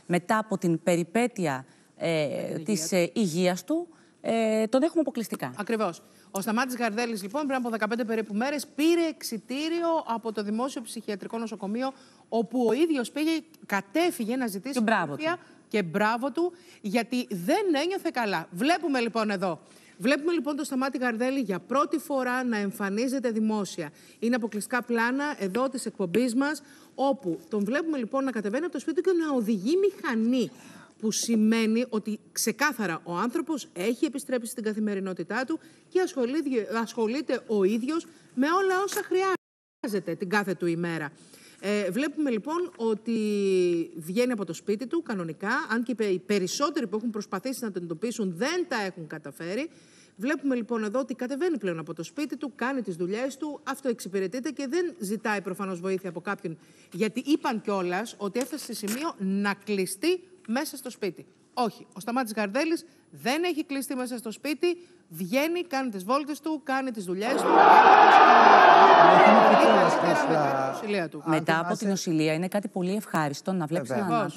μετά από την περιπέτεια της υγείας του, τον έχουμε αποκλειστικά. Ακριβώς. Ο Σταμάτης Γαρδέλης, λοιπόν, πριν από 15 περίπου μέρες, πήρε εξιτήριο από το Δημόσιο Ψυχιατρικό Νοσοκομείο, όπου ο ίδιος κατέφυγε να ζητήσει βοήθεια. Και μπράβο του, γιατί δεν ένιωθε καλά. Βλέπουμε λοιπόν εδώ. Βλέπουμε λοιπόν τον Σταμάτη Γαρδέλη για πρώτη φορά να εμφανίζεται δημόσια. Είναι αποκλειστικά πλάνα εδώ της εκπομπής μας, όπου τον βλέπουμε λοιπόν να κατεβαίνει από το σπίτι του και να οδηγεί μηχανή. Που σημαίνει ότι ξεκάθαρα ο άνθρωπος έχει επιστρέψει στην καθημερινότητά του και ασχολείται ο ίδιος με όλα όσα χρειάζεται την κάθε του ημέρα. Βλέπουμε λοιπόν ότι βγαίνει από το σπίτι του κανονικά, αν και οι περισσότεροι που έχουν προσπαθήσει να τον εντοπίσουν δεν τα έχουν καταφέρει. Βλέπουμε λοιπόν εδώ ότι κατεβαίνει πλέον από το σπίτι του, κάνει τις δουλειές του, αυτοεξυπηρετείται και δεν ζητάει προφανώς βοήθεια από κάποιον. Γιατί είπαν κιόλας ότι έφτασε σε σημείο να κλειστεί μέσα στο σπίτι. Όχι, ο Σταμάτης Γαρδέλης δεν έχει κλειστεί μέσα στο σπίτι, βγαίνει, κάνει τις βόλτες του, κάνει τις δουλειές του. Μετά από την νοσηλεία είναι κάτι πολύ ευχάριστο να βλέπεις έναν άνθρωπο